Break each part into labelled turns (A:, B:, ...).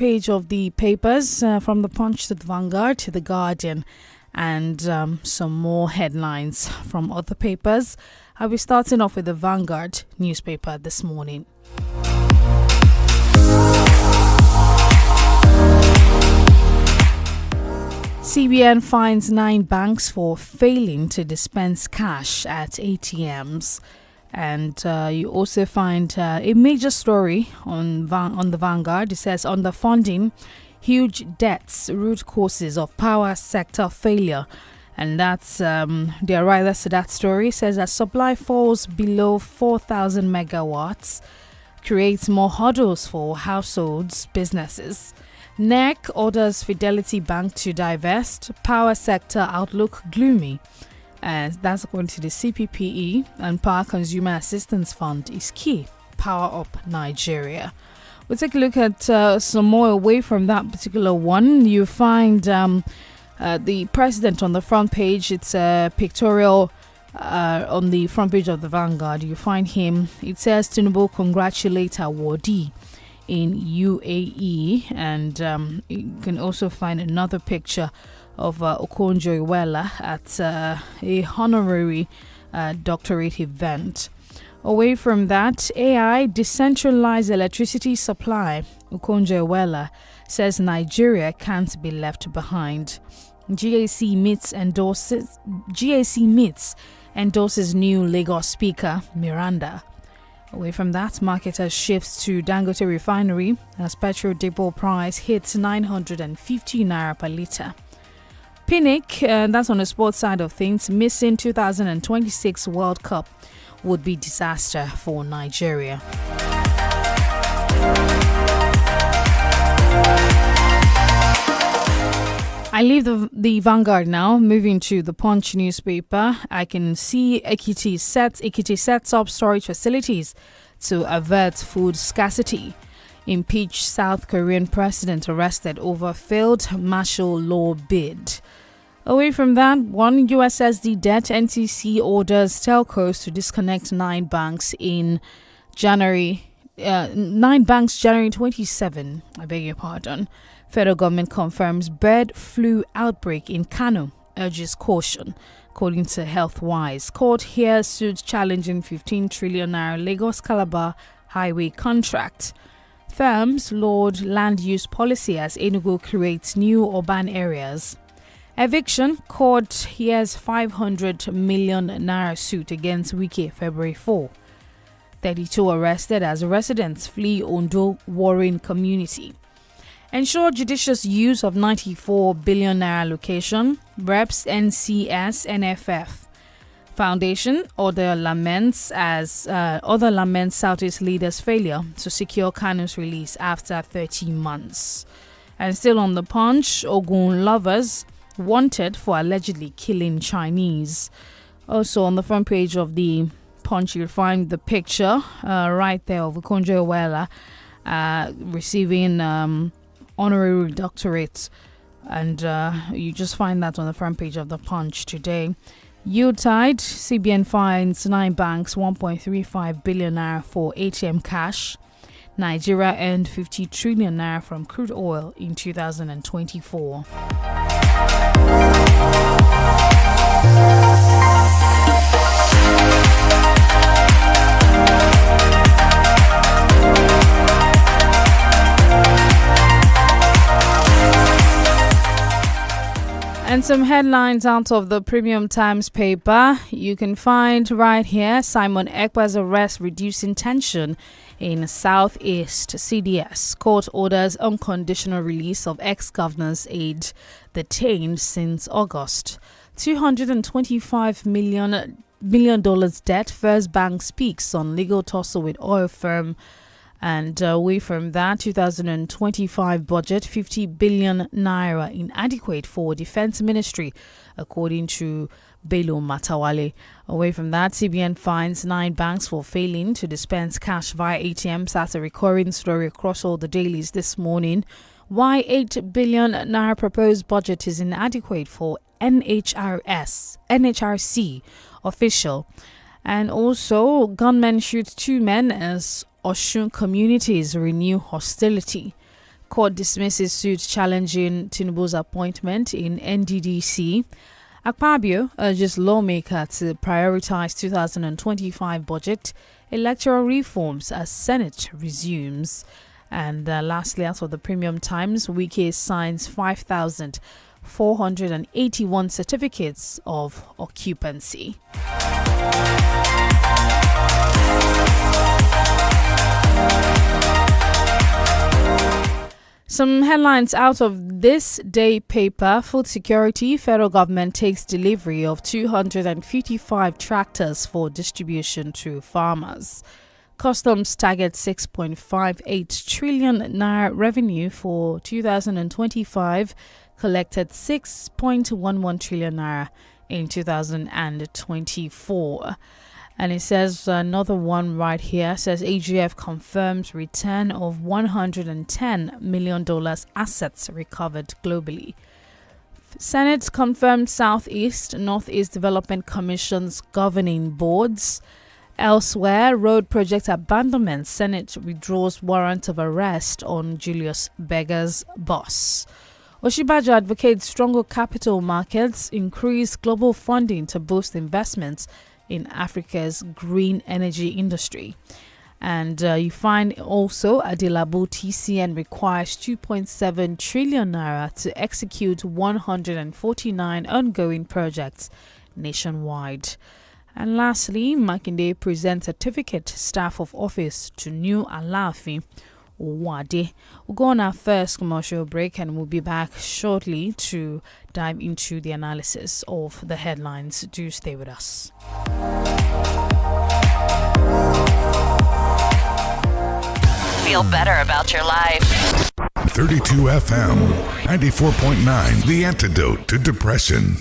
A: Page of the papers from the Punch to the Vanguard to the Guardian and some more headlines from other papers. I'll be starting off with the Vanguard newspaper this morning. CBN fines 9 banks for failing to dispense cash at ATMs. And you also find a major story on the Vanguard. It says, underfunding, huge debts, root causes of power sector failure. And that's the writers to that story. It says that supply falls below 4,000 megawatts, creates more hurdles for households, businesses. NEC orders Fidelity Bank to divest, power sector outlook gloomy. That's according to the CPPE, and Power Consumer Assistance Fund is key. Power up Nigeria. We'll take a look at some more away from that particular one. You find the president on the front page. It's a pictorial on the front page of the Vanguard. You find him. It says Tinubu congratulate awardee in UAE, and you can also find another picture of 𝐂𝐿 at a honorary doctorate event. Away from that, AI decentralized electricity supply. 𝐂𝐿 says Nigeria can't be left behind. GAC meets endorses new Lagos speaker Miranda. Away from that, marketers shifts to Dangote refinery as petrol depot price hits 950 naira per litre. Pinnick, that's on the sports side of things, missing 2026 World Cup would be disaster for Nigeria. I leave the Vanguard now, moving to the Punch newspaper. I can see Ekiti sets up storage facilities to avert food scarcity. Impeach South Korean president arrested over failed martial law bid. Away from that, one USSD debt. NTC orders telcos to disconnect 9 banks in January. 9 banks January 27. I beg your pardon. Federal government confirms bird flu outbreak in Kano, urges caution, according to HealthWise. Court hears suits challenging 15 trillion naira Lagos Calabar highway contract. Firms laud land use policy as Enugu creates new urban areas. Eviction, court hears 500 million naira suit against Wike February 4. 32 arrested as residents flee Ondo warring community. Ensure judicious use of 94 billion naira allocation. Reps NCS NFF Foundation laments Southeast leaders' failure to secure Kanu's release after 30 months. And still on the Punch, Ogun lovers wanted for allegedly killing Chinese. Also on the front page of the Punch, you'll find the picture right there of 𝐂𝐿 receiving honorary doctorate, and you just find that on the front page of the Punch today. Yuletide, CBN fines 9 banks 1.35 billion naira for ATM cash. Nigeria earned 50 trillion naira from crude oil in 2024. And some headlines out of the Premium Times paper. You can find right here, Simon Ekpa's arrest reducing tension in Southeast. CDS. Court orders unconditional release of ex-governor's aide detained since August. $225 million debt. First Bank speaks on legal tussle with oil firm. And away from that, 2025 budget, 50 billion naira inadequate for Defense Ministry, according to Bello Matawale. Away from that, CBN fines 9 banks for failing to dispense cash via ATMs. That's a recurring story across all the dailies this morning. Why 8 billion naira proposed budget is inadequate for NHRC official. And also, gunmen shoot 2 men as Osun communities renew hostility. Court dismisses suit challenging Tinubu's appointment in NDDC. Akpabio urges lawmaker to prioritize 2025 budget, electoral reforms as Senate resumes. And lastly, out of the Premium Times, Wike signs 5,481 certificates of occupancy. Some headlines out of this day paper. Food security. Federal government takes delivery of 255 tractors for distribution to farmers. Customs target 6.58 trillion naira revenue for 2025. Collected 6.11 trillion naira in 2024. And it says another one right here says AGF confirms return of $110 million assets recovered globally. Senate confirmed Southeast, Northeast Development Commission's governing boards. Elsewhere, road project abandonment. Senate withdraws warrant of arrest on Julius Berger's boss. Oshibajo advocates stronger capital markets, increase global funding to boost investments in Africa's green energy industry. And you find also Adelabu TCN requires 2.7 trillion naira to execute 149 ongoing projects nationwide. And lastly, Makinde presents certificate staff of office to new Alaafin Wade. We'll go on our first commercial break and we'll be back shortly to dive into the analysis of the headlines. Do stay with us.
B: Feel better about your life.
C: 32 FM, 94.9, the antidote to depression.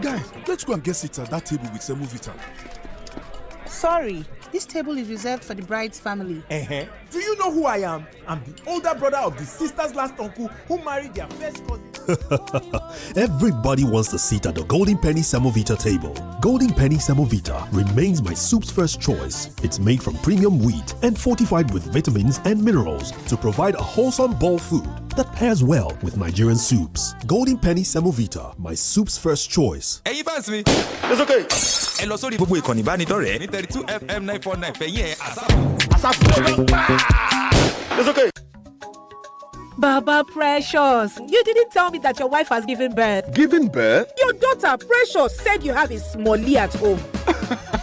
D: Guys, let's go and get seats at that table with Semovita.
E: Sorry, this table is reserved for the bride's family.
F: Do you know who I am? I'm the older brother of the sister's last uncle who married their first cousin.
G: Everybody wants a seat at the Golden Penny Semovita table. Golden Penny Semovita remains my soup's first choice. It's made from premium wheat and fortified with vitamins and minerals to provide a wholesome bowl food that pairs well with Nigerian soups. Golden Penny Semovita, my soup's first choice.
H: Hey, fancy.
D: It's okay.
H: Hello, sorry, Bobo Ikonibani Tore. 32 FM 949 Feye
D: It's okay.
E: Baba Precious, you didn't tell me that your wife has given birth.
D: Giving birth?
E: Your daughter Precious said you have a smallie at home.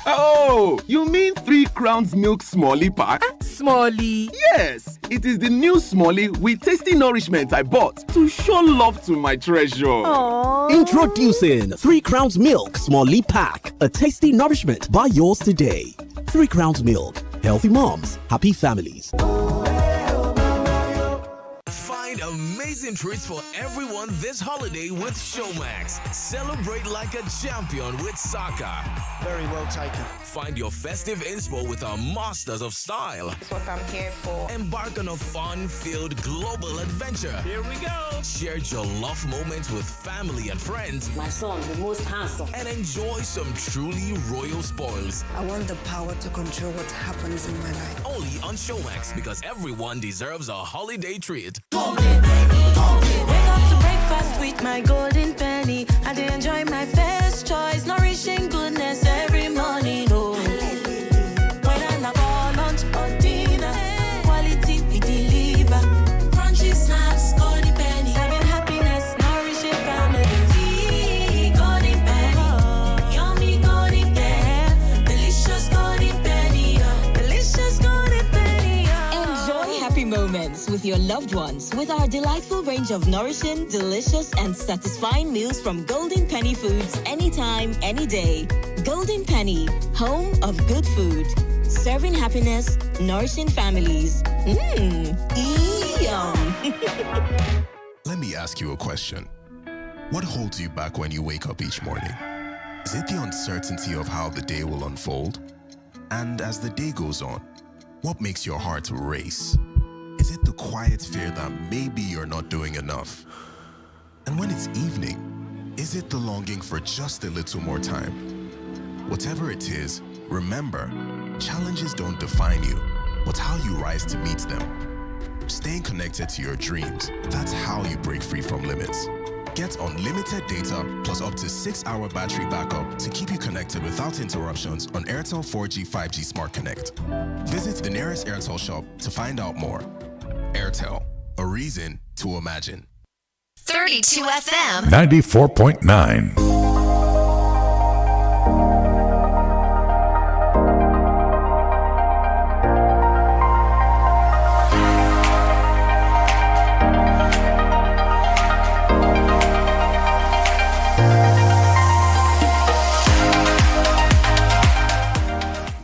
I: Oh, you mean 3 Crowns Milk Smallie pack?
E: Smallie?
I: Yes, it is the new Smallie with tasty nourishment I bought to show love to my treasure.
E: Aww.
J: Introducing 3 Crowns Milk Smallie pack. A tasty nourishment. Buy yours today. 3 Crowns Milk. Healthy moms, happy families.
K: Find amazing treats for everyone this holiday with Showmax. Celebrate like a champion with soccer.
L: Very well taken.
K: Find your festive inspo with our masters of style.
L: That's what I'm here for.
K: Embark on a fun-filled global adventure.
L: Here we go.
K: Share your love moments with family and friends.
M: My son, the most handsome.
K: And enjoy some truly royal spoils.
N: I want the power to control what happens in my life.
K: Only on Showmax, because everyone deserves a holiday treat.
O: Golden penny. Wake up to breakfast with my golden penny. I dey enjoy my first choice, nourishing goodness every morning. Oh, when I call lunch or dinner, quality we deliver. Crunchy snacks, golden penny, serving happiness, nourishing family. Golden penny, yummy golden penny, delicious golden penny, delicious golden penny.
P: Enjoy happy moments with your loved ones with our delightful range of nourishing, delicious, and satisfying meals from Golden Penny Foods anytime, any day. Golden Penny, home of good food. Serving happiness, nourishing families. Yum.
C: Let me ask you a question. What holds you back when you wake up each morning? Is it the uncertainty of how the day will unfold? And as the day goes on, what makes your heart race? Is it the quiet fear that maybe you're not doing enough? And when it's evening, is it the longing for just a little more time? Whatever it is, remember, challenges don't define you. but how you rise to meet them. Staying connected to your dreams, that's how you break free from limits. Get unlimited data plus up to 6-hour battery backup to keep you connected without interruptions on Airtel 4G 5G Smart Connect. Visit the nearest Airtel shop to find out more. Airtel, a reason to imagine.
B: 32 FM
M: 94.9.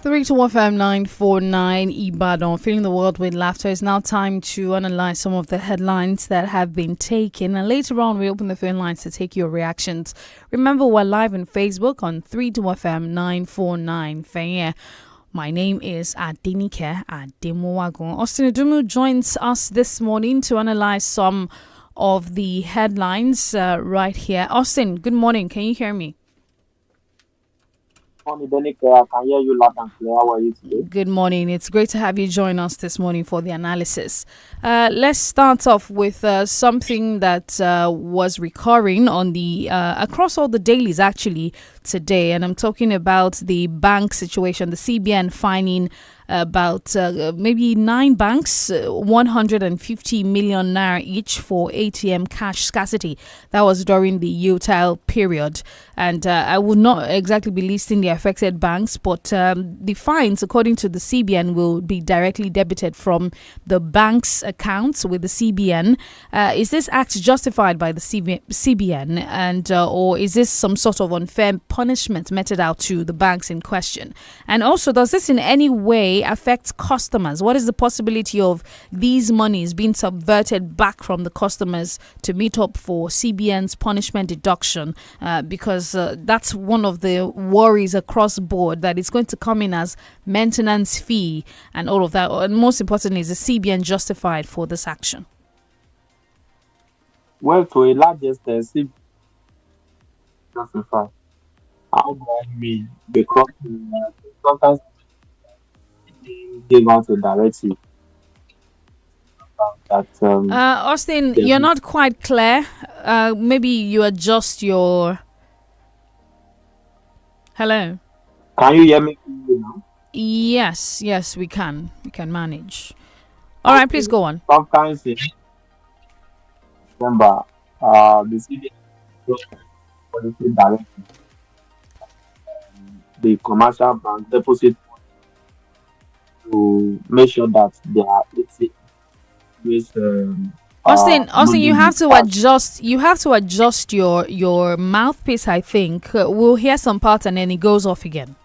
A: 32 FM 949 Ibadan. Filling the world with laughter. It's now time to analyze some of the headlines that have been taken. And later on, we open the phone lines to take your reactions. Remember, we're live on Facebook on 32 FM 949 Feye. My name is DENIKE Ademowagun. Austin Adumu joins us this morning to analyze some of the headlines right here. Austin, good morning. Can you hear me?
Q: Morning, DENIKE. I can hear you loud and clear. How are you today?
A: Good morning. It's great to have you join us this morning for the analysis. Let's start off with something that was recurring on the across all the dailies actually today, and I'm talking about the bank situation. The CBN fining about maybe 9 banks, 150 million naira each for ATM cash scarcity. That was during the 𝐃𝐈𝐒 period. And I would not exactly be listing the affected banks, but the fines, according to the CBN, will be directly debited from the bank's accounts with the CBN. Is this act justified by the CBN, and or is this some sort of unfair punishment meted out to the banks in question? And also, does this in any way affect customers? What is the possibility of these monies being subverted back from the customers to meet up for CBN's punishment deduction? Because that's one of the worries across board, that it's going to come in as maintenance fee and all of that. And most importantly, is the CBN justified for this action?
Q: Well, to a large extent, CBN justified. How do I mean? Because sometimes give out a directive that
A: Austin, you're not quite clear. Maybe you adjust your... Hello?
Q: Can you hear me now?
A: Yes, we can manage. All right, please go on.
Q: Sometimes in December, the CBN policy directive, the commercial bank deposit to make sure that they are with
A: Austin, you have to adjust. You have to adjust your mouthpiece. I think we'll hear some parts and then it goes off again.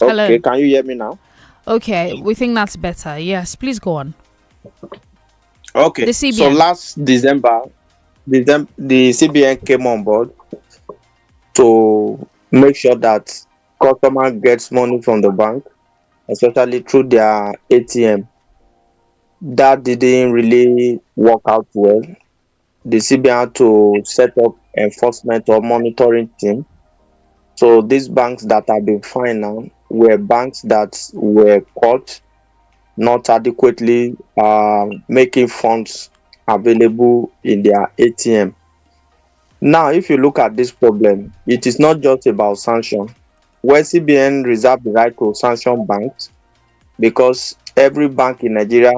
Q: Okay,
A: hello.
Q: Can you hear me now?
A: Okay, we think that's better. Yes, please go on.
Q: Okay.
A: The CBN.
Q: So last December, the CBN came on board to make sure that customer gets money from the bank, especially through their ATM. That didn't really work out well. The CBN had to set up enforcement or monitoring team. So these banks that have been fined now were banks that were caught not adequately making funds available in their ATM. Now, if you look at this problem, it is not just about sanction. Where CBN reserve the right to sanction banks, because every bank in Nigeria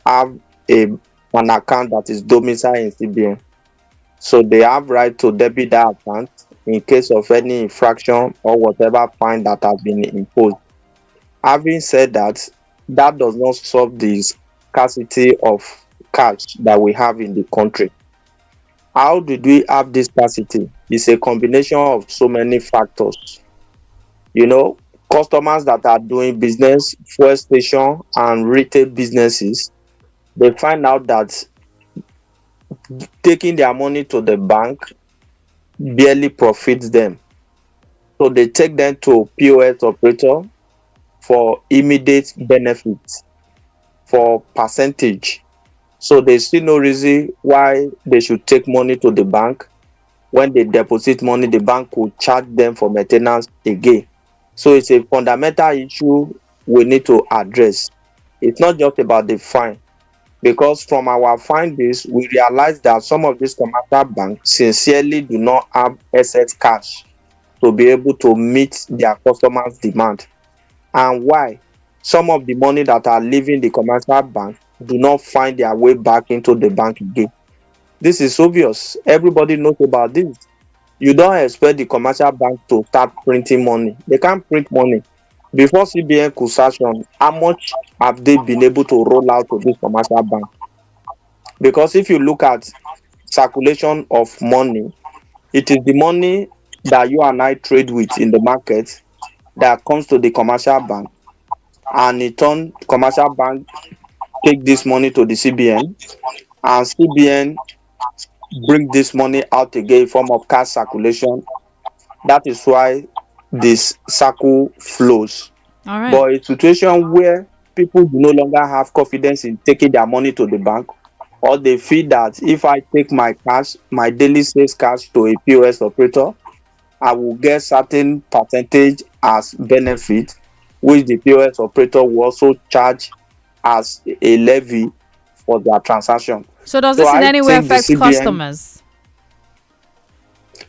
Q: have an account that is domiciled in CBN. So they have right to debit that account in case of any infraction or whatever fine that has been imposed. Having said that, that does not solve the scarcity of cash that we have in the country. How did we have this scarcity? It's a combination of so many factors. You know, customers that are doing business, fuel station and retail businesses, they find out that taking their money to the bank barely profits them. So they take them to POS operator for immediate benefits, for percentage. So they see no reason why they should take money to the bank. When they deposit money, the bank will charge them for maintenance again. So it's a fundamental issue we need to address. It's not just about the fine, because from our findings, we realize that some of these commercial banks sincerely do not have excess cash to be able to meet their customers' demand. And why? Some of the money that are leaving the commercial bank do not find their way back into the bank again. This is obvious. Everybody knows about this. You don't expect the commercial bank to start printing money. They can't print money. Before CBN could sanction, how much have they been able to roll out to this commercial bank? Because if you look at circulation of money, it is the money that you and I trade with in the market that comes to the commercial bank, and in turn, commercial bank take this money to the CBN, and CBN bring this money out again in form of cash circulation. That is why this circle flows.
A: All right.
Q: But a situation where people do no longer have confidence in taking their money to the bank, or they feel that if I take my cash, my daily sales cash to a POS operator, I will get certain percentage as benefit, which the POS operator will also charge as a levy for their transaction.
A: So does this in any way affect customers?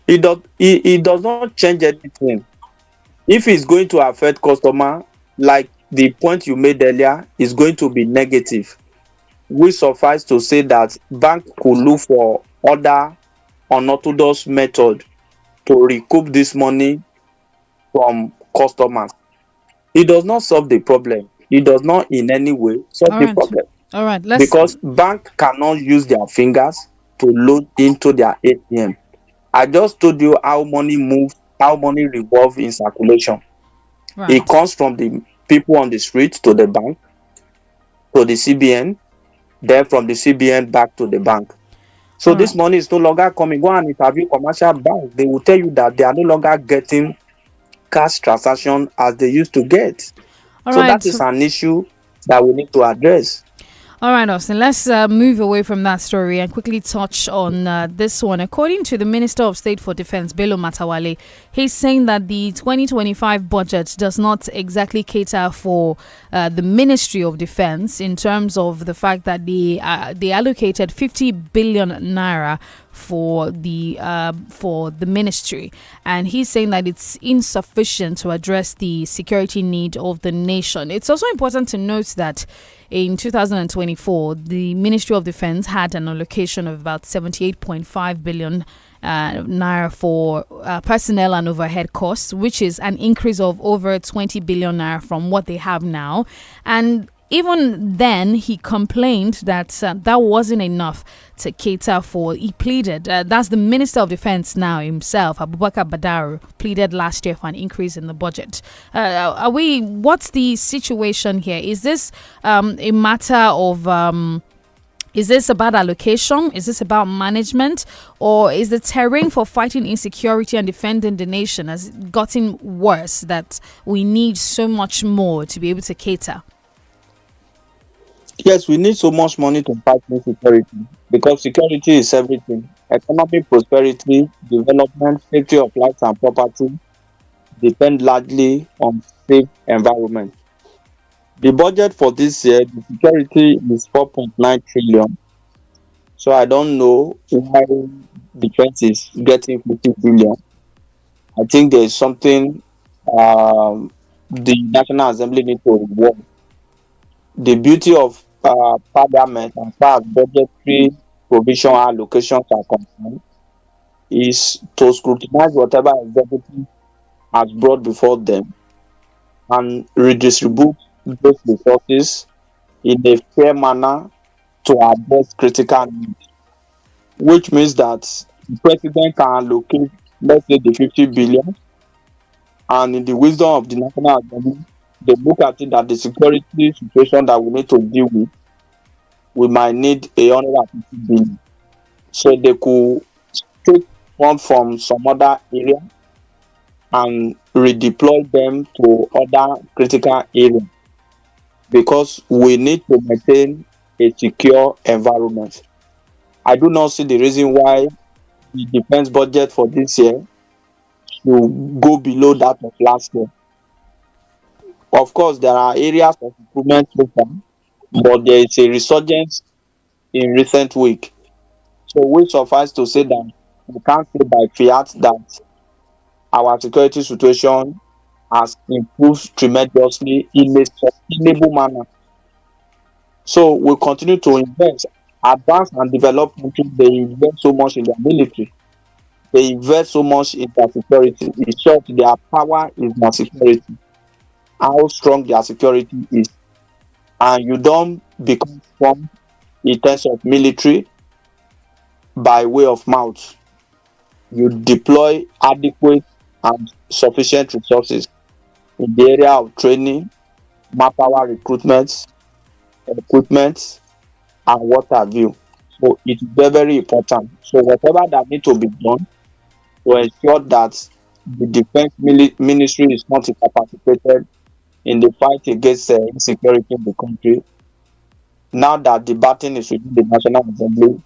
Q: It does not change anything. If it's going to affect customer, like the point you made earlier, is going to be negative. We suffice to say that bank could look for other unorthodox method to recoup this money from customers. It does not solve the problem. It does not in any way solve the problem.
A: All right,
Q: because bank cannot use their fingers to load into their ATM. I just told you how money moves, how money revolves in circulation.
A: Right.
Q: It comes from the people on the street to the bank, to the CBN, then from the CBN back to the bank. So this money is no longer coming. Go and interview commercial banks. They will tell you that they are no longer getting cash transaction as they used to get.
A: All
Q: so
A: right.
Q: that is an issue that we need to address.
A: All right, Austin, let's move away from that story and quickly touch on this one. According to the Minister of State for Defense, Bello Matawalle, he's saying that the 2025 budget does not exactly cater for the Ministry of Defense in terms of the fact that they allocated 50 billion naira for the ministry, and he's saying that it's insufficient to address the security need of the nation. It's also important to note that in 2024, the Ministry of Defense had an allocation of about 78.5 billion naira for personnel and overhead costs, which is an increase of over 20 billion naira from what they have now. And even then, he complained that that wasn't enough to cater for. He pleaded, that's the Minister of Defense now himself, Abubakar Badaru, pleaded last year for an increase in the budget. What's the situation here? Is this a matter of... is this about allocation? Is this about management? Or is the terrain for fighting insecurity and defending the nation has gotten worse that we need so much more to be able to cater?
Q: Yes, we need so much money to fight insecurity because security is everything. Economic prosperity, development, safety of life and property depend largely on safe environment. The budget for this year, the security is 4.9 trillion. So I don't know why defense is getting 50 billion. I think there is something the National Assembly needs to reward. The beauty of Parliament as far as budgetary provision allocations are concerned is to scrutinize whatever executive has brought before them and redistribute those resources in a fair manner to address critical needs, which means that the president can allocate, let's say, the 50 billion, and in the wisdom of the National Assembly, they look at it that the security situation that we need to deal with, we might need 150 billion. So they could take funds from some other area and redeploy them to other critical areas because we need to maintain a secure environment. I do not see the reason why the defense budget for this year should go below that of last year. Of course, there are areas of improvement so far, but there is a resurgence in recent week. So we suffice to say that we can't say by fiat that our security situation has improved tremendously in a sustainable manner. So we continue to invest. Advanced and developed countries, they invest so much in their military. They invest so much in their security. In short, their power is their security. How strong their security is. And you don't become strong in terms of military by way of mouth. You deploy adequate and sufficient resources in the area of training, manpower recruitment, equipment, and what have you. So it's very, very important. So whatever that needs to be done to ensure that the defense ministry is not incapacitated in the fight against insecurity in the country. Now that the baton is within the National Assembly,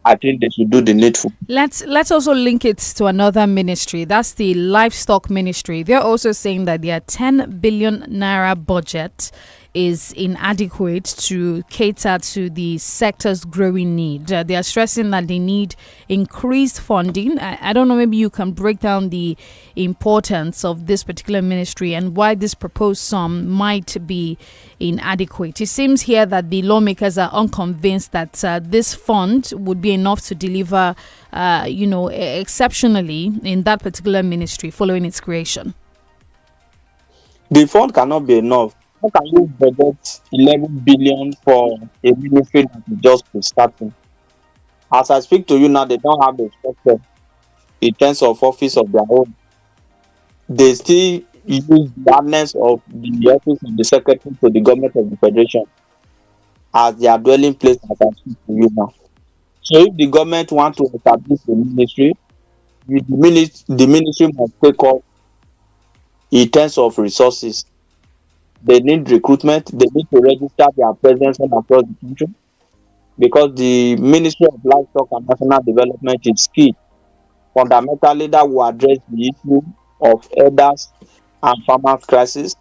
Q: I think they should do the needful.
A: Let's also link it to another ministry. That's the livestock ministry. They're also saying that their 10 billion naira budget is inadequate to cater to the sector's growing need. They are stressing that they need increased funding. I don't know, maybe you can break down the importance of this particular ministry and why this proposed sum might be inadequate. It seems here that the lawmakers are unconvinced that this fund would be enough to deliver, exceptionally in that particular ministry following its creation.
Q: The fund cannot be enough. How can you budget 11 billion for a ministry that is just starting? As I speak to you now, they don't have a structure in terms of office of their own. They still use the governance of the office of the secretary to the government of the federation as their dwelling place, as I speak to you now. So if the government wants to establish a ministry, the ministry must take up in terms of resources. They need recruitment. They need to register their presence all across the country, because the Ministry of Livestock and National Development is key. Fundamentally, that will address the issue of herders and farmers crisis.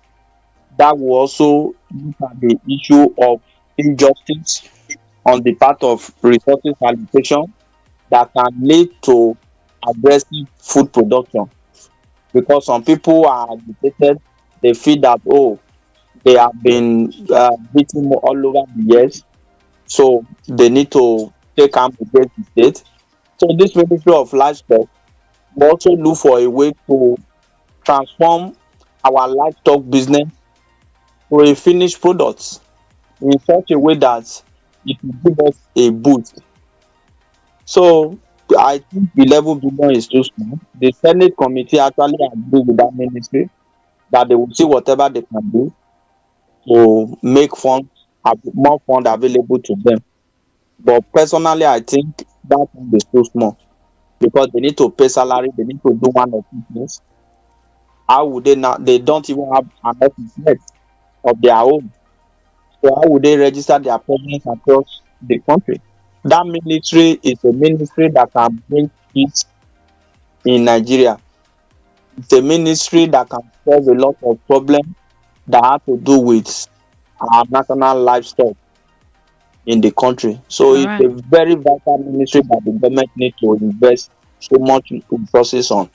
Q: That will also look at the issue of injustice on the part of resources allocation that can lead to aggressive food production. Because some people are agitated, they feel that, they have been beaten all over the years, so they need to take arm against the state. So this Ministry of Livestock will also look for a way to transform our livestock business to a finished product in such a way that it will give us a boost. So I think 11 billion is too small. The Senate committee actually agreed with that ministry that they will see whatever they can do to make more funds available to them. But personally, I think that fund is too small, because they need to pay salary, they need to do one or two things. How would they now? They don't even have an office yet of their own. So how would they register their presence across the country? That ministry is a ministry that can bring peace in Nigeria. It's a ministry that can solve a lot of problems that have to do with our national livestock in the country. So it's a very vital ministry that the government needs to invest so much resources on.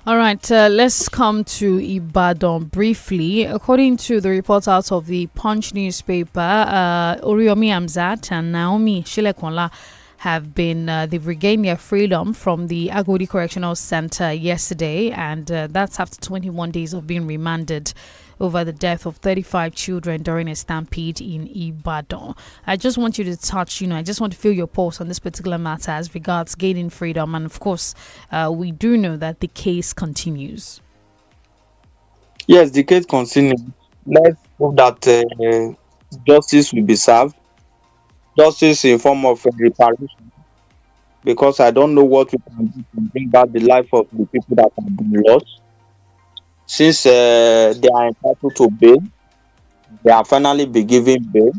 A: All right, let's come to Ibadan briefly. According to the reports out of the Punch newspaper, Oriyomi Amzat and Naomi Shilekonla have been, they've regained their freedom from the Agodi Correctional Center yesterday, and that's after 21 days of being remanded over the death of 35 children during a stampede in Ibadan. I just want you to touch, I just want to feel your pulse on this particular matter as regards gaining freedom. And of course, we do know that the case continues.
Q: Yes, the case continues. Let's hope that justice will be served. Justice in form of reparation. Because I don't know what we can do to bring back the life of the people that have been lost. Since they are entitled to bail, they are finally be given bail.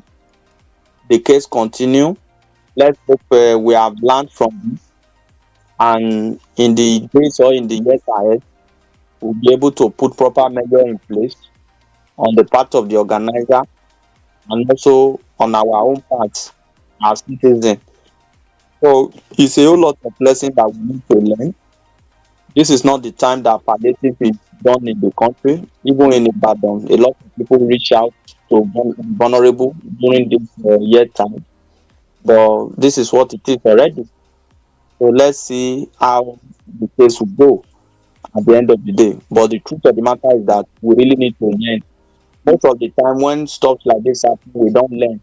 Q: The case continue. Let's hope we have learned from this, and in the days or in the years ahead, we'll be able to put proper measure in place on the part of the organizer and also on our own part as citizens. So it's a whole lot of lessons that we need to learn. This is not the time that palliative is done in the country. Even in Ibadan, a lot of people reach out to vulnerable during this year time. But this is what it is already. So let's see how the case will go at the end of the day. But the truth of the matter is that we really need to learn. Most of the time when stuff like this happens, we don't learn.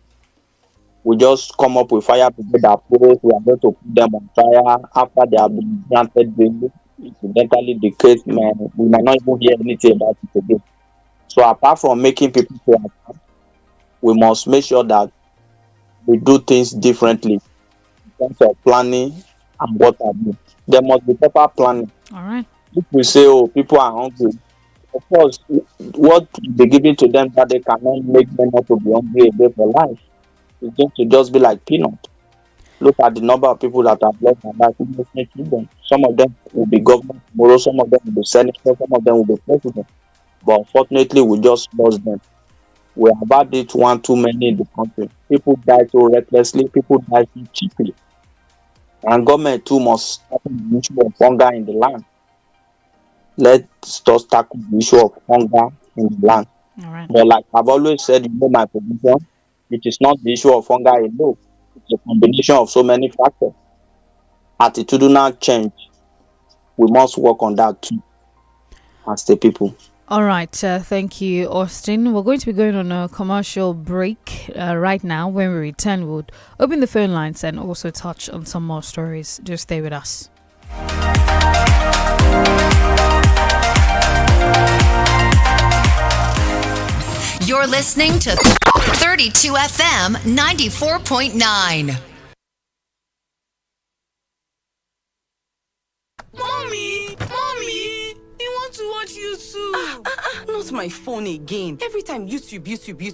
Q: We just come up with fire brigade approach. We are going to put them on fire after they have been granted bail. Incidentally, the case, man, we might not even hear anything about it again. So apart from making people pay attention, we must make sure that we do things differently in terms of planning and what have you. There must be proper planning.
A: All right.
Q: If we say, oh, people are hungry, of course, what they're giving to them that they cannot make them not to be hungry a day for life. It's going to just be like peanut. Look at the number of people that have lost their life in children. Some of them will be governor tomorrow, some of them will be senator, some of them will be president. But unfortunately, we just lost them. We have had it one too many in the country. People die so recklessly, people die so cheaply. And government too must tackle the issue of hunger in the land. Let's just tackle the issue of hunger in the land.
A: All right.
Q: But like I've always said, you know my position, it is not the issue of hunger alone. It's a combination of so many factors. Attitudinal change, we must work on that too as the people.
A: All right. Thank you, Austin. We're going to be going on a commercial break right now. When we return, we'll open the phone lines and also touch on some more stories. Just stay with us.
B: You're listening to 32 FM 94.9.
R: Mommy, you want to watch YouTube?
S: Not my phone again. Every time YouTube.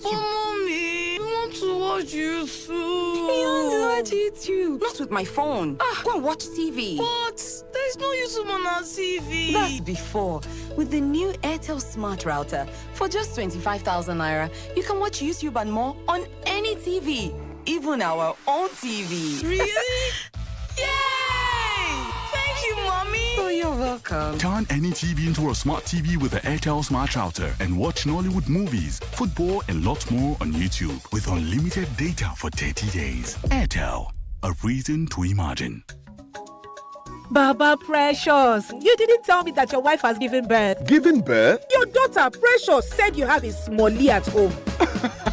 R: Oh, mommy, you want to watch YouTube?
S: You want to watch YouTube? Not with my phone. Go and watch TV.
R: But there's no YouTube on our TV.
S: That's before. With the new 𝐿TEL Smart Router, for just 25,000 naira, you can watch YouTube and more on any TV, even our own TV.
R: Really? Yay! Thank you, Mommy.
S: Oh, you're welcome.
T: Turn any TV into a smart TV with the 𝐿TEL Smart Router and watch Nollywood movies, football, and lots more on YouTube with unlimited data for 30 days. 𝐿TEL, a reason to imagine.
E: Baba Precious, you didn't tell me that your wife has given birth.
D: Given birth?
E: Your daughter Precious said you have a smallie at home.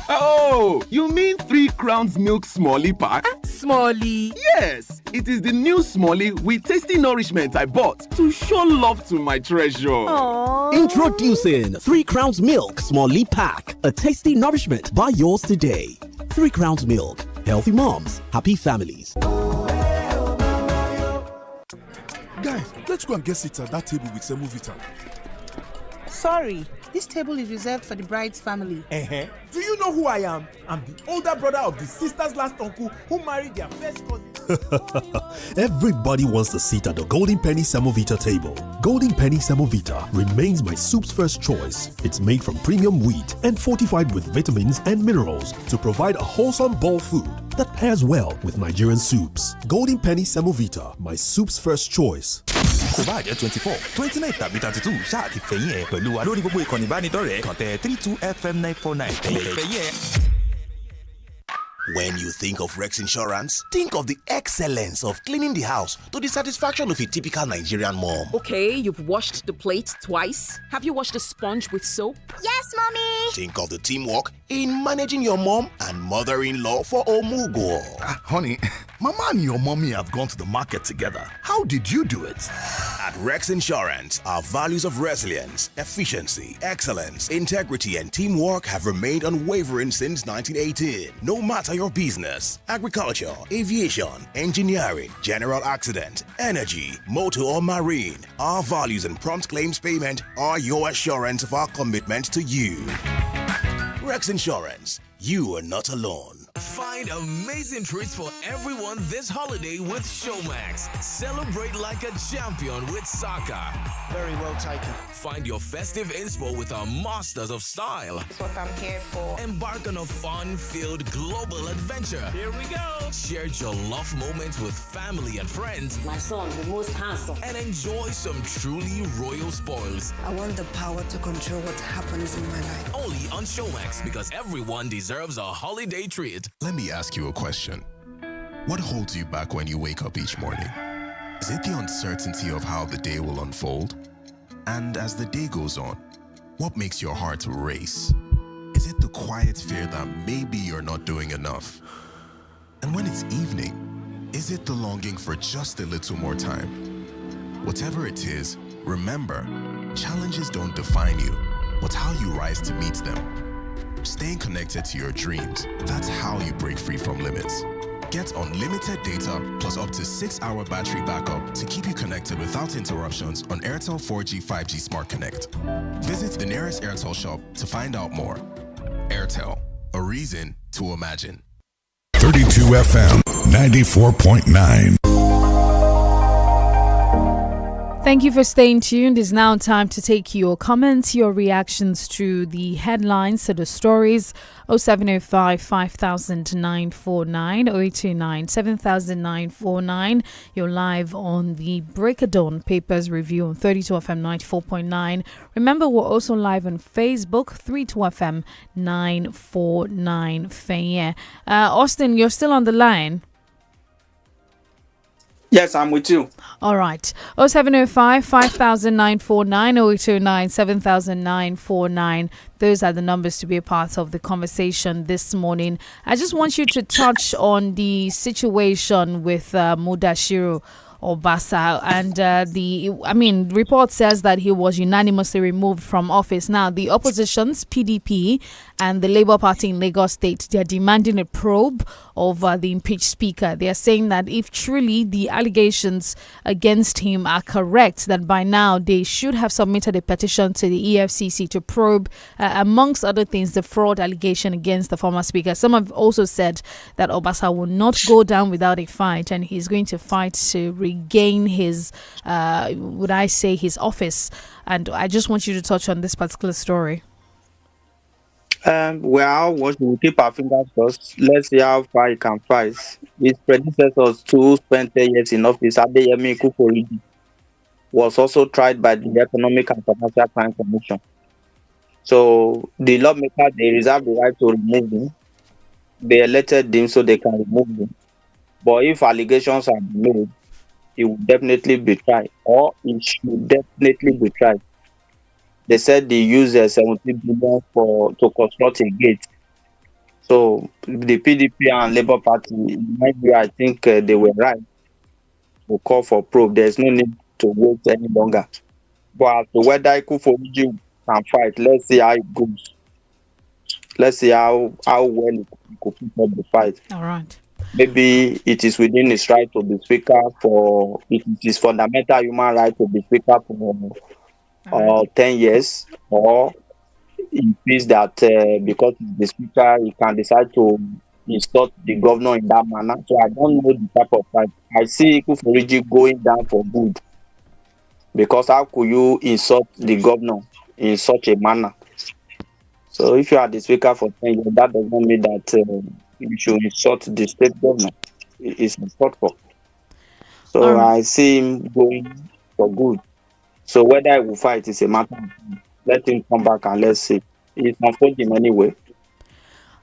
I: Oh, you mean 3 Crowns Milk Smallie Pack?
E: Smallie?
I: Yes, it is the new Smallie with tasty nourishment I bought to show love to my treasure.
E: Aww.
J: Introducing 3 Crowns Milk Smallie Pack, a tasty nourishment. Buy yours today. 3 Crowns Milk, healthy moms, happy families.
D: Guys, let's go and get seats at that table with semovita.
U: Sorry, this table is reserved for the bride's family.
F: Do you know who I am? I'm the older brother of the sister's last uncle who married their first cousin.
G: Everybody wants a seat at the Golden Penny Semovita table. Golden Penny Semovita remains my soup's first choice. It's made from premium wheat and fortified with vitamins and minerals to provide a wholesome bowl food that pairs well with Nigerian soups. Golden Penny Semovita, my soup's first choice.
H: kò bá jẹ́ 24 29 tàbí 32 ṣáà ti fẹ̀yìn ẹ̀ pẹ̀lú wa lórí gbogbo ìkànnì ìbánidọ́rẹ̀ẹ́ kàn tẹ 32 FM 949 fẹ̀yìn ẹ̀.
V: When you think of Rex Insurance, think of the excellence of cleaning the house to the satisfaction of a typical Nigerian mom.
W: Okay, you've washed the plate twice. Have you washed the sponge with soap?
L: Yes, Mommy.
V: Think of the teamwork in managing your mom and mother-in-law for Omugo.
X: Honey, Mama and your mommy have gone to the market together. How did you do it?
V: At Rex Insurance, our values of resilience, efficiency, excellence, integrity, and teamwork have remained unwavering since 1918. No matter your business, agriculture, aviation, engineering, general accident, energy, motor or marine, our values and prompt claims payment are your assurance of our commitment to you. Rex Insurance, you are not alone.
K: Find amazing treats for everyone this holiday with Showmax. Celebrate like a champion with soccer.
L: Very well taken.
K: Find your festive inspo with our masters of style.
L: That's what I'm here for.
K: Embark on a fun-filled global adventure.
L: Here we go.
K: Share your love moments with family and friends.
N: My son, the most handsome.
K: And enjoy some truly royal spoils.
O: I want the power to control what happens in my life.
K: Only on Showmax, because everyone deserves a holiday treat.
C: Let me ask you a question. What holds you back when you wake up each morning? Is it the uncertainty of how the day will unfold? And as the day goes on, what makes your heart race? Is it the quiet fear that maybe you're not doing enough? And when it's evening, is it the longing for just a little more time? Whatever it is, remember, challenges don't define you, but how you rise to meet them. Staying connected to your dreams, that's how you break free from limits. Get unlimited data plus up to 6-hour battery backup to keep you connected without interruptions on Airtel 4G 5G Smart Connect. Visit the nearest Airtel shop to find out more. Airtel, a reason to imagine.
M: 32 FM 94.9.
A: Thank you for staying tuned. It's now time to take your comments, your reactions to the headlines, to the stories. 0705 5949, 0829 7949. You're live on the Break of Dawn Papers Review on 32 FM 94.9. Remember, we're also live on Facebook, 32 FM 949. Austin, you're still on the line.
Q: Yes, I'm with you.
A: All right. 0705 5949, 0829 7949. Those are the numbers to be a part of the conversation this morning. I just want you to touch on the situation with Mudashiru Obasa, and report says that he was unanimously removed from office. Now, the opposition's PDP and the Labour Party in Lagos State, they're demanding a probe of the impeached speaker. They are saying that if truly the allegations against him are correct, that by now they should have submitted a petition to the EFCC to probe, amongst other things, the fraud allegation against the former speaker. Some have also said that Obasa will not go down without a fight, and he's going to fight to regain his, his office. And I just want you to touch on this particular story.
Q: We'll keep our fingers crossed. Let's see how far he can fight. His predecessors too spent 10 years in office. Adeyemi Kukoridi was also tried by the Economic and Financial Crime Commission. So the lawmakers, they reserve the right to remove him. They elected him so they can remove him. But if allegations are made, he will definitely be tried, or he should definitely be tried. They said they used 70 billion to construct a gate. So the PDP and Labour Party, maybe I think they were right to call for probe. There's no need to wait any longer. But whether Kuforiji can fight, let's see how it goes. Let's see how well he could put up the fight.
A: All right.
Q: Maybe it is within his right to be speaker it is fundamental human right to be speaker for 10 years, or it means that because he's the speaker, he can decide to insult the governor in that manner. So I don't know the type of fight. I see Kuforiji going down for good, because how could you insult the governor in such a manner? So if you are the speaker for 10 years, that does not mean that you should insult the state government. It's unthoughtful. So I see him going for good. So whether he will fight is a matter of time. Let him come back and let's see. It's unfolding anyway.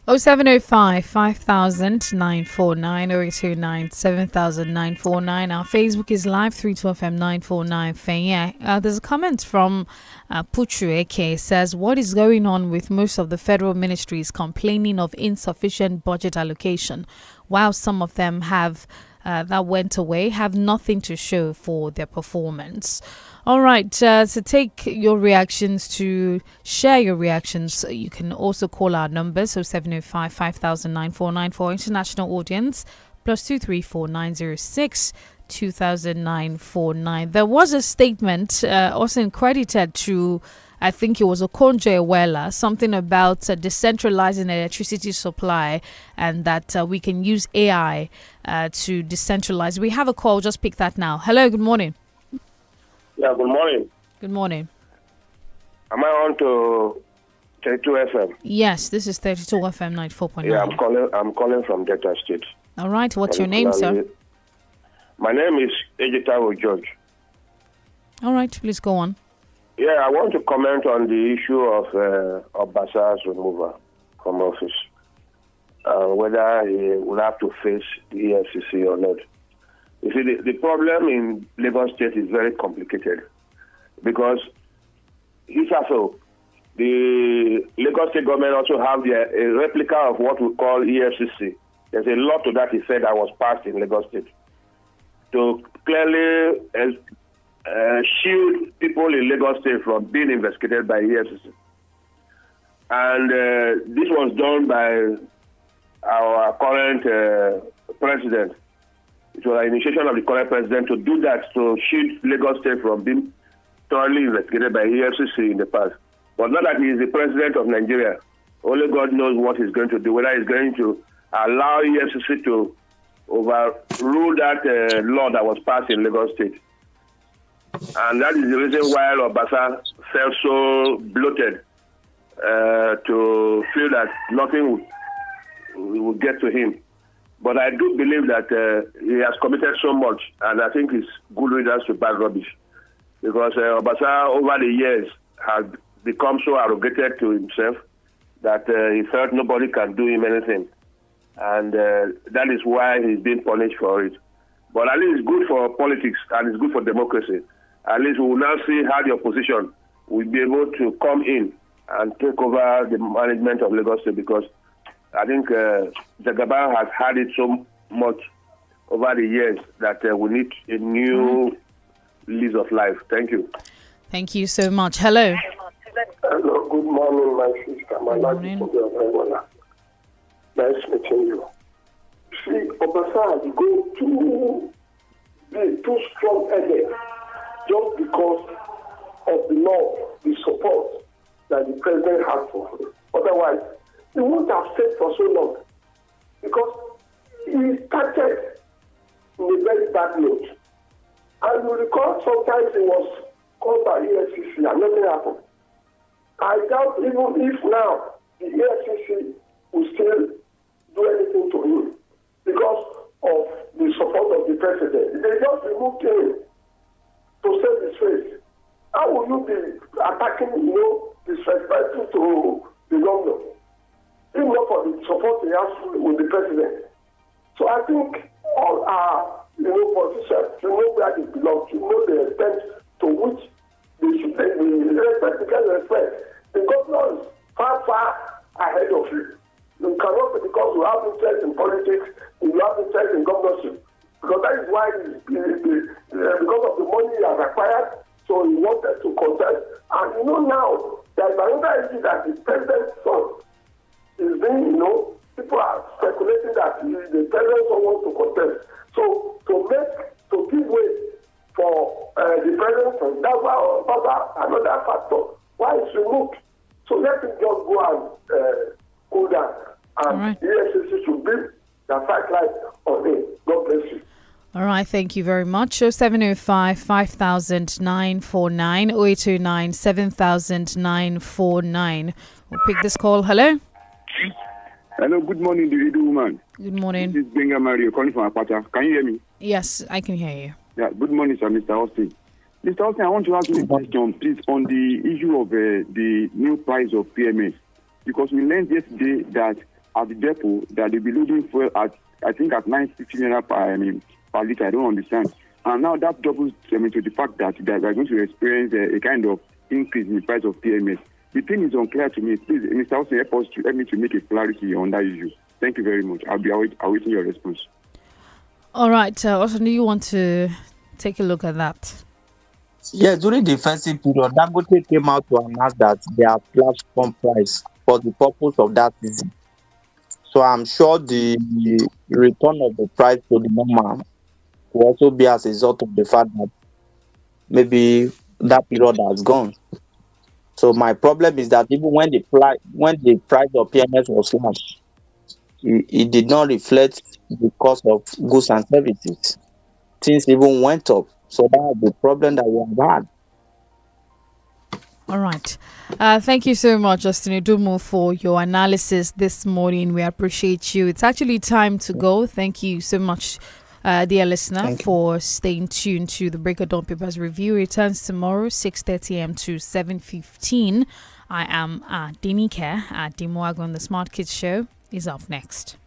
A: 0705 5949, 0829 7949. Our Facebook is live 32FM 949. There's a comment from Puchu Eke. Says, what is going on with most of the federal ministries complaining of insufficient budget allocation, while some of them have that went away have nothing to show for their performance? All right, to take your reactions, to share your reactions, you can also call our numbers, so 705 5949 for international audience, +234 906 200949. There was a statement also credited to I think it was 𝐂𝐏𝐿𝐴, something about decentralizing electricity supply, and that we can use AI to decentralize. We have a call. Just pick that now. Hello, good morning.
B: Yeah, good morning.
A: Good morning.
B: Am I on to 32 FM?
A: Yes, this is 32 FM 94.9.
B: Yeah, I'm calling from Delta State.
A: All right, what's your name, sir?
V: My name is 𝐂𝐑𝐈𝐒 George.
A: All right, please go on.
V: Yeah, I want to comment on the issue of Obasan's removal from office. Whether he will have to face the EFCC or not. You see, the problem in Lagos State is very complicated because the Lagos State government also have a replica of what we call EFCC. There's a law to that effect that was passed in Lagos State to clearly shield people in Lagos State from being investigated by EFCC. And this was done by our current president. It was an initiation of the current president to do that, to shield Lagos State from being thoroughly investigated by EFCC in the past. But now that he is the president of Nigeria, only God knows what he's going to do, whether he's going to allow EFCC to overrule that law that was passed in Lagos State. And that is the reason why Obasa felt so bloated to feel that nothing would get to him. But I do believe that he has committed so much, and I think it's good readers to bad rubbish. Because Obasa, over the years, has become so arrogated to himself that he felt nobody can do him anything. And that is why he's being punished for it. But at least it's good for politics, and it's good for democracy. At least we will now see how the opposition will be able to come in and take over the management of Lagos State, because I think Jagaban has had it so much over the years that we need a new lease of life. Thank you.
A: Thank you so much. Hello.
N: Hello, good morning, my sister. My name is Obiora. Nice meeting you. See, Obasa has gone too strong-headed just because of the love, the support that the president has for him. Otherwise, he wouldn't have stayed for so long, because he started in a very bad note. And you recall sometimes he was called by EFCC and nothing happened. I doubt even if now the EFCC will still do anything to him because of the support of the president. They just removed him to save his face. How will you be attacking, disrespectful to the governor? Even not for the support he has with the president. So I think all our politicians to know where they belong, to know the extent to which they should take the respect, because respect. The governor is far, far ahead of you. You cannot, because you have interest in politics, you have interest in governorship. Because that is why, because of the money he has acquired, so he wanted to contest. And now, there is another issue that the president's son is being, people are speculating that the president's son wants to contest. So, to give way for the president's son, that's another factor. Why it's removed? So let him just go and cool down. And the EFCC should build the fight light on him. God bless you.
A: All right, thank you very much. 0705 50949 0829 70949. We'll pick this call. Hello.
P: Hello, good morning, the little woman.
A: Good morning.
P: This is Benga Mario calling from Apata. Can you hear me?
A: Yes, I can hear you.
P: Yeah, good morning, sir, Mr. Austin. Mr. Austin, I want to ask you a question, please, on the issue of the new price of PMS. Because we learned yesterday that at the depot, that they'll be loading fuel at, I think, at 950 naira per liter. I don't understand. And now that doubles to the fact that they are going to experience a kind of increase in the price of PMS. The thing is unclear to me. Please, Mr. Austin, help me to make a clarity on that issue. Thank you very much. I'll be awaiting your response.
A: All right. Austin, do you want to take a look at that?
Q: Yeah, during the festive period, Dangote came out to announce that they have slashed pump price for the purpose of that season. So I'm sure the return of the price to the normal will also be as a result of the fact that maybe that period has gone. So my problem is that even when the price of PMS was slashed, it did not reflect the cost of goods and services. Things even went up. So that's the problem that we have had.
A: All right. Thank you so much, Justin Idumo, for your analysis this morning. We appreciate you. It's actually time to go. Thank you so much, dear listener, for staying tuned to the Break of Dawn Papers Review. Returns tomorrow, 6:30 a.m. to 7:15. I am DENIKE. Dimoagon, the Smart Kids Show, is up next.